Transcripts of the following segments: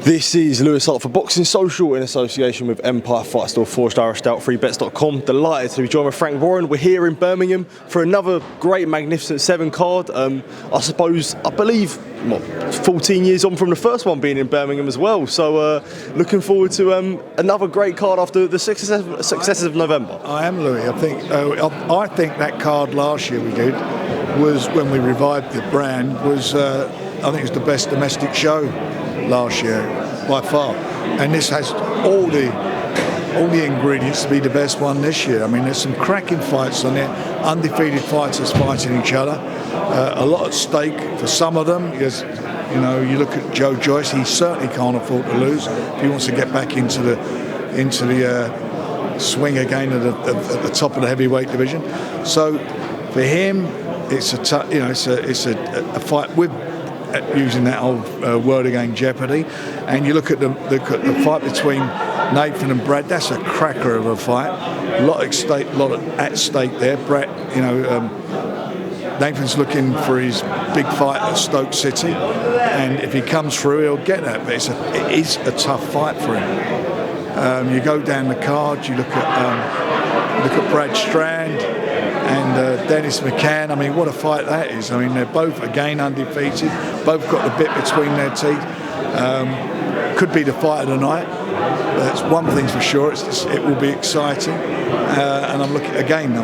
This is Lewis Hart for Boxing Social in association with Empire Fight Store, Forged Irish Stout, freebets.com. Delighted to be joined with Frank Warren. We're here in Birmingham for another great, magnificent 7 card. I believe, 14 years on from the first one being in Birmingham as well. So looking forward to another great card after the successes of November. I am, Louis. I think that card last year we did was, when we revived the brand, was I think it was the best domestic show last year by far, and this has all the ingredients to be the best one this year. I mean, there's some cracking fights on there, undefeated fighters fighting each other, a lot at stake for some of them. Because, you know, you look at Joyce, he certainly can't afford to lose if he wants to get back into the swing again at the top of the heavyweight division. So for him, it's a fight with, using that old word again, jeopardy. And you look at the fight between Nathan and Brad. That's a cracker of a fight. A lot at stake there. Brad, Nathan's looking for his big fight at Stoke City, and if he comes through, he'll get that. But it is a tough fight for him. You go down the card. You look at Brad Strand and Dennis McCann. I mean, what a fight that is. I mean, they're both, again, undefeated. Both got the bit between their teeth. Could be the fight of the night. That's one thing's for sure. It will be exciting. And I'm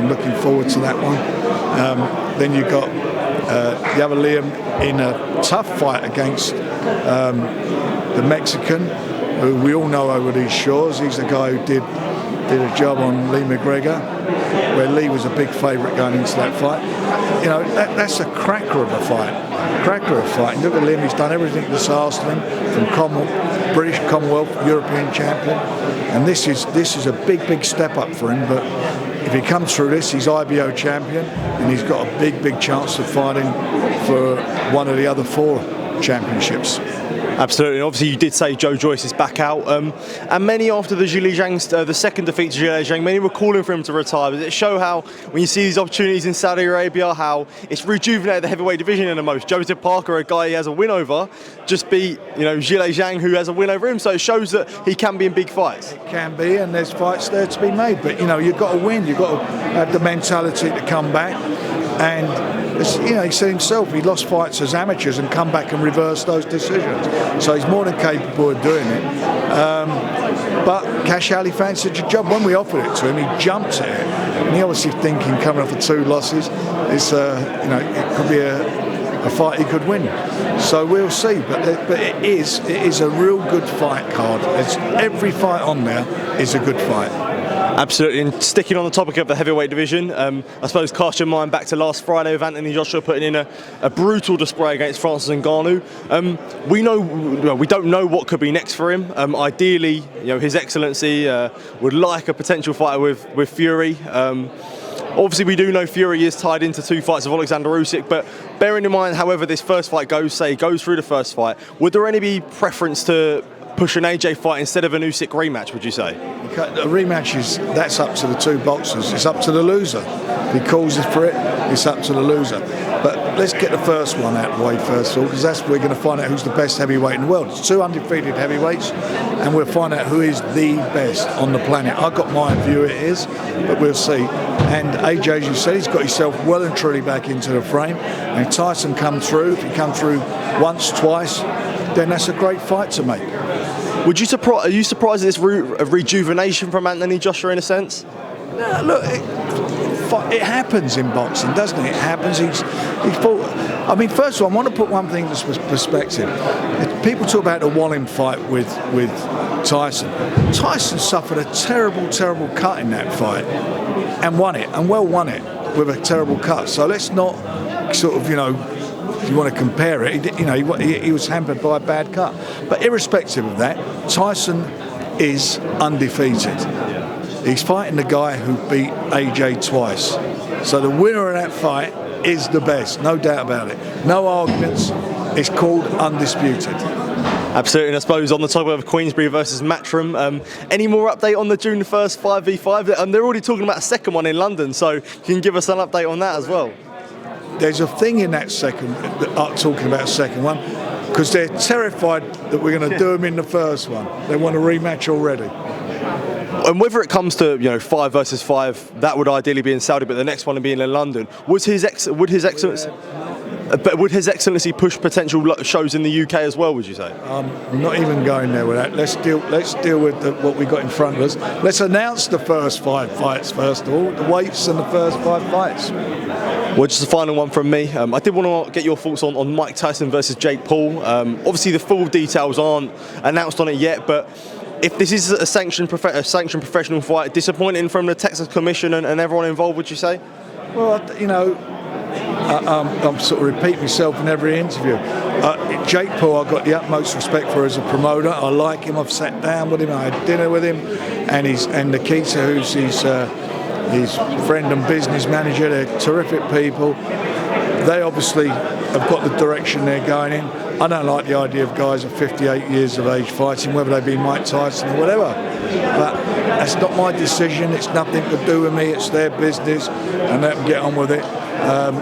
looking forward to that one. Then you've got the other Liam in a tough fight against the Mexican, who we all know over these shores. He's the guy who did a job on Lee McGregor, where Lee was a big favourite going into that fight. You know, that's a cracker of a fight. And look at Liam, he's done everything that's asked of him, from British Commonwealth, European champion. And this is a big step up for him. But if he comes through this, he's IBO champion, and he's got a big chance of fighting for one of the other 4 championships. Absolutely, and obviously you did say Joyce is back out, and many after the the second defeat to Zhilei Zhang, many were calling for him to retire. Does it show how, when you see these opportunities in Saudi Arabia, how it's rejuvenated the heavyweight division in the most? Joseph Parker, a guy he has a win over, just beat Zhilei Zhang, who has a win over him. So it shows that he can be in big fights. It can be, and there's fights there to be made. But you've got to win. You've got to have the mentality to come back. And he said himself, he lost fights as amateurs and come back and reverse those decisions. So he's more than capable of doing it. But Cash Ali fancied the job. When we offered it to him, he jumped at it. And he obviously thinking, coming off of 2 losses, it could be a fight he could win. So we'll see. But it is a real good fight card. Every fight on there is a good fight. Absolutely, and sticking on the topic of the heavyweight division, I suppose cast your mind back to last Friday with Anthony Joshua putting in a brutal display against Francis Ngannou. We don't know what could be next for him. Ideally, His Excellency would like a potential fight with Fury. Obviously, we do know Fury is tied into 2 fights of Alexander Usyk, but bearing in mind, however this first fight goes through the first fight, would there any be preference to push an AJ fight instead of an Usyk rematch, would you say? A rematch that's up to the 2 boxers. It's up to the loser. If he calls for it, it's up to the loser. But let's get the first one out of the way first of all, because that's where we're going to find out who's the best heavyweight in the world. It's 2 undefeated heavyweights, and we'll find out who is the best on the planet. I've got my view it is, but we'll see. And AJ, as you said, he's got himself well and truly back into the frame. And if Tyson comes through, if he comes through once, twice, then that's a great fight to make. Are you surprised at this rejuvenation from Anthony Joshua in a sense? No, look, it happens in boxing, doesn't it? It happens. He's fought. I mean, first of all, I want to put one thing into perspective. People talk about the Walling fight with Tyson. Tyson suffered a terrible cut in that fight and won it, and well won it with a terrible cut. So let's not sort of, if you want to compare it, he was hampered by a bad cut. But irrespective of that, Tyson is undefeated. He's fighting the guy who beat AJ twice. So the winner of that fight is the best, no doubt about it. No arguments. It's called undisputed. Absolutely, and I suppose on the topic of Queensberry versus Matchroom, any more update on the June 1st 5v5? They're already talking about a second one in London, so can you give us an update on that as well? There's a thing in that second, talking about a second one, because they're terrified that we're going to do them in the first one. They want a rematch already. And whether it comes to 5 versus 5, that would ideally be in Saudi, but the next one being in London. Would His Excellency push potential shows in the UK as well? Would you say? I'm not even going there with that. Let's deal with what we got in front of us. Let's announce the first 5 fights first of all, the weights and the first 5 fights. Well, just a final one from me. I did want to get your thoughts on Mike Tyson versus Jake Paul. Obviously, the full details aren't announced on it yet, but if this is a sanctioned professional fight, disappointing from the Texas Commission and everyone involved, would you say? Well, I'm sort of repeating myself in every interview. Jake Paul, I've got the utmost respect for as a promoter. I like him. I've sat down with him. I had dinner with him, and Nikita, who's his friend and business manager. They're terrific people. They obviously have got the direction they're going in. I don't like the idea of guys of 58 years of age fighting, whether they be Mike Tyson or whatever. But that's not my decision. It's nothing to do with me. It's their business, and let them get on with it. I'm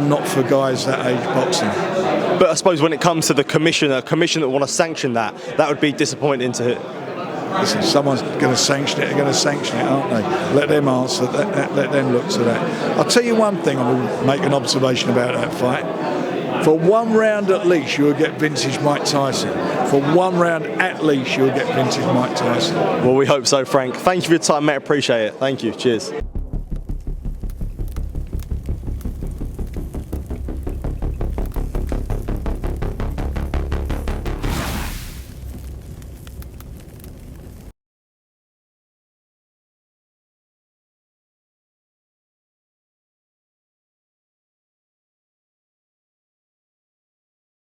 not for guys that age boxing. But I suppose when it comes to the commission, a commission that want to sanction that would be disappointing to hit. Listen, someone's going to sanction it. They're going to sanction it, aren't they? Let them answer. Let them look to that. I'll tell you one thing. I will make an observation about that fight. For 1 round at least, you will get vintage Mike Tyson. For 1 round at least, you will get vintage Mike Tyson. Well, we hope so, Frank. Thank you for your time, mate. Appreciate it. Thank you. Cheers.